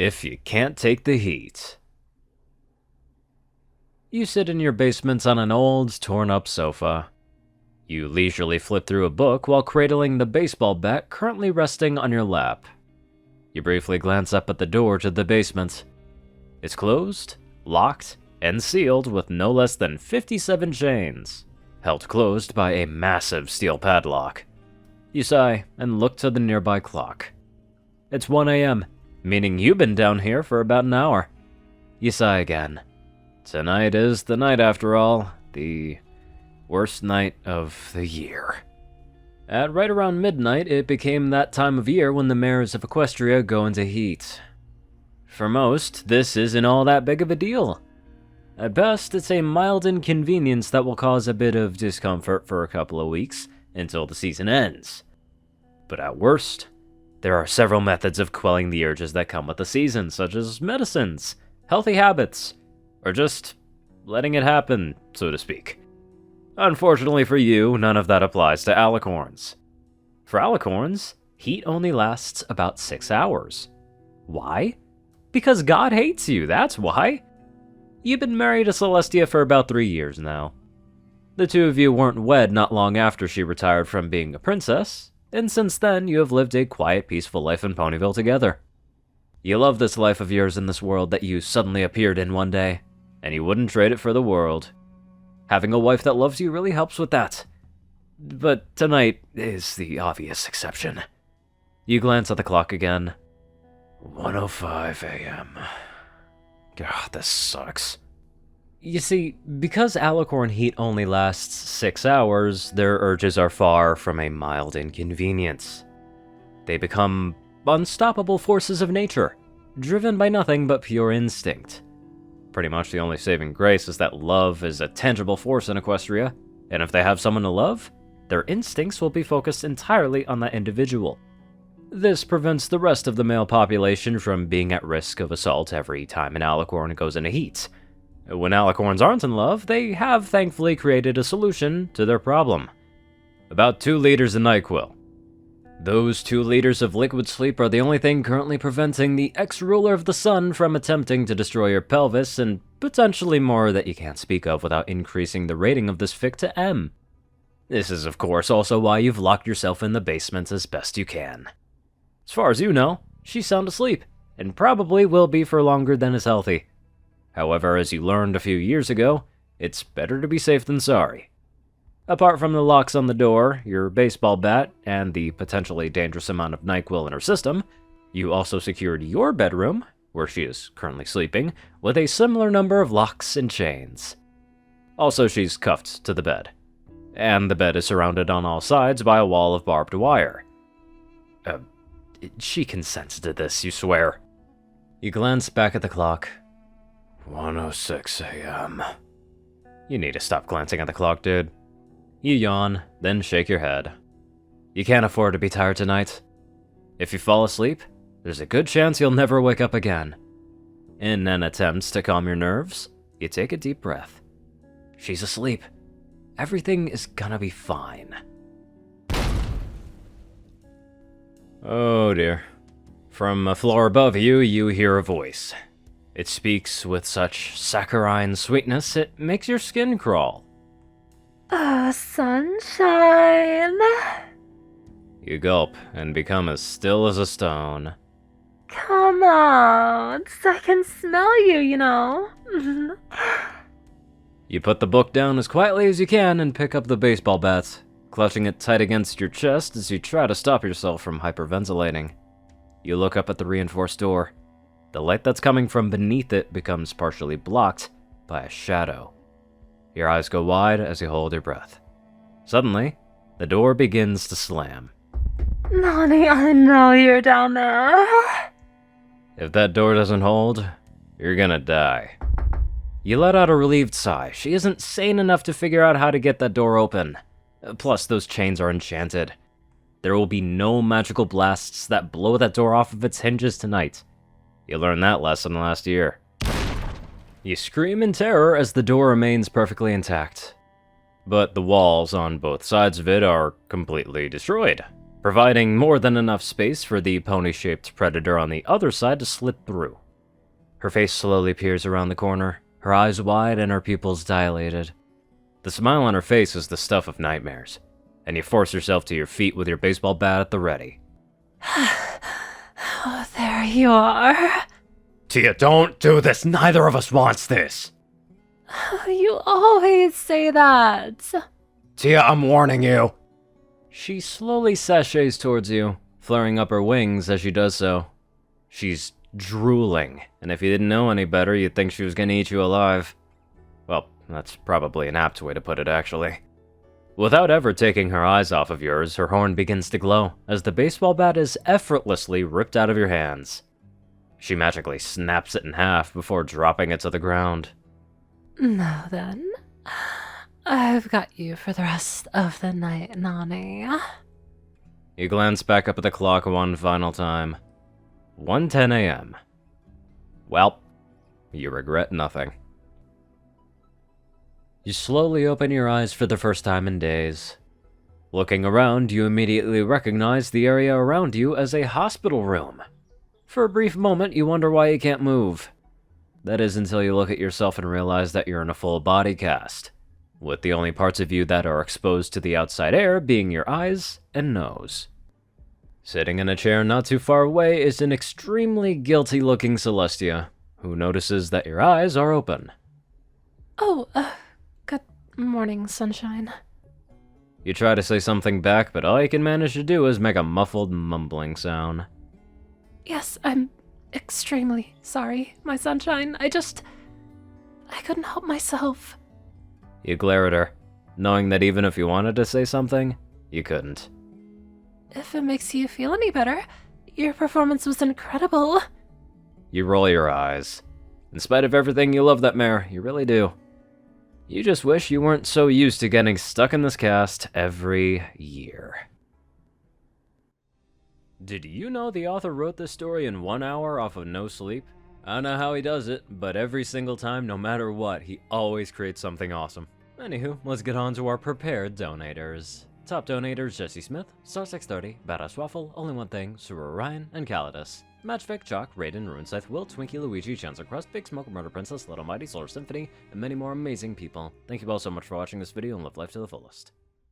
If you can't take the heat. You sit in your basement on an old, torn-up sofa. You leisurely flip through a book while cradling the baseball bat currently resting on your lap. You briefly glance up at the door to the basement. It's closed, locked, and sealed with no less than 57 chains, held closed by a massive steel padlock. You sigh and look to the nearby clock. It's 1 a.m., meaning you've been down here for about an hour. You sigh again. Tonight is the night after all, the worst night of the year. At right around midnight, it became that time of year when the mares of Equestria go into heat. For most, this isn't all that big of a deal. At best, it's a mild inconvenience that will cause a bit of discomfort for a couple of weeks until the season ends. But at worst, there are several methods of quelling the urges that come with the season, such as medicines, healthy habits, or just letting it happen, so to speak. Unfortunately for you, none of that applies to alicorns. For alicorns, heat only lasts about 6 hours. Why? Because God hates you, that's why. You've been married to Celestia for about 3 years now. The two of you weren't wed not long after she retired from being a princess, and since then you have lived a quiet, peaceful life in Ponyville together. You love this life of yours in this world that you suddenly appeared in one day, and you wouldn't trade it for the world. Having a wife that loves you really helps with that. But tonight is the obvious exception. You glance at the clock again. 1:05 a.m. God, this sucks. You see, because alicorn heat only lasts 6 hours, their urges are far from a mild inconvenience. They become unstoppable forces of nature, driven by nothing but pure instinct. Pretty much the only saving grace is that love is a tangible force in Equestria, and if they have someone to love, their instincts will be focused entirely on that individual. This prevents the rest of the male population from being at risk of assault every time an alicorn goes into heat. When alicorns aren't in love, they have thankfully created a solution to their problem. About 2 liters of NyQuil. Those 2 liters of liquid sleep are the only thing currently preventing the ex-ruler of the sun from attempting to destroy your pelvis, and potentially more that you can't speak of without increasing the rating of this fic to M. This is of course also why you've locked yourself in the basement as best you can. As far as you know, she's sound asleep, and probably will be for longer than is healthy. However, as you learned a few years ago, it's better to be safe than sorry. Apart from the locks on the door, your baseball bat, and the potentially dangerous amount of NyQuil in her system, you also secured your bedroom, where she is currently sleeping, with a similar number of locks and chains. Also, she's cuffed to the bed, and the bed is surrounded on all sides by a wall of barbed wire. She consents to this, you swear. You glance back at the clock. 1:06 a.m. You need to stop glancing at the clock, dude. You yawn, then shake your head. You can't afford to be tired tonight. If you fall asleep, there's a good chance you'll never wake up again. In an attempt to calm your nerves, you take a deep breath. She's asleep. Everything is gonna be fine. Oh dear. From a floor above you, you hear a voice. It speaks with such saccharine sweetness, it makes your skin crawl. Sunshine. You gulp and become as still as a stone. Come on, I can smell you, you know. You put the book down as quietly as you can and pick up the baseball bat, clutching it tight against your chest as you try to stop yourself from hyperventilating. You look up at the reinforced door. The light that's coming from beneath it becomes partially blocked by a shadow. Your eyes go wide as you hold your breath. Suddenly, the door begins to slam. Nani, I know you're down there. If that door doesn't hold, you're gonna die. You let out a relieved sigh. She isn't sane enough to figure out how to get that door open. Plus, those chains are enchanted. There will be no magical blasts that blow that door off of its hinges tonight. You learned that lesson last year. You scream in terror as the door remains perfectly intact. But the walls on both sides of it are completely destroyed. providing more than enough space for the pony-shaped predator on the other side to slip through. Her face slowly peers around the corner, her eyes wide and her pupils dilated. The smile on her face is the stuff of nightmares, and you force yourself to your feet with your baseball bat at the ready. Oh, there you are. Tia, don't do this! Neither of us wants this! You always say that. Tia, I'm warning you! She slowly sachets towards you, flaring up her wings as she does so. She's drooling, and if you didn't know any better, you'd think she was gonna eat you alive. Well, that's probably an apt way to put it, actually. Without ever taking her eyes off of yours, her horn begins to glow, as the baseball bat is effortlessly ripped out of your hands. She magically snaps it in half before dropping it to the ground. Now then, I've got you for the rest of the night, Nani. You glance back up at the clock one final time. 1:10 a.m. Well, you regret nothing. You slowly open your eyes for the first time in days. Looking around, you immediately recognize the area around you as a hospital room. For a brief moment, you wonder why you can't move. That is until you look at yourself and realize that you're in a full body cast, with the only parts of you that are exposed to the outside air being your eyes and nose. Sitting in a chair not too far away is an extremely guilty-looking Celestia, who notices that your eyes are open. Oh, good morning, sunshine. You try to say something back, but all you can manage to do is make a muffled mumbling sound. Yes, I'm extremely sorry, my sunshine. I couldn't help myself. You glare at her, knowing that even if you wanted to say something, you couldn't. If it makes you feel any better, your performance was incredible. You roll your eyes. In spite of everything, you love that mare, you really do. You just wish you weren't so used to getting stuck in this cast every year. Did you know the author wrote this story in 1 hour off of no sleep? I don't know how he does it, but every single time, no matter what, he always creates something awesome. Anywho, let's get on to our prepared donators. Top donators: Jessie Smith, Star630, BadassWaffle, Onlyonething, Ceru, Orion, and Caladis. Matchfic, Jock, Rayden, Runescythe, Will, Twinkie, Luigi, Chancellor, Crust, Big Smoke, Murder Princess, Little Mighty, Solar Symphony, and many more amazing people. Thank you all so much for watching this video and live life to the fullest.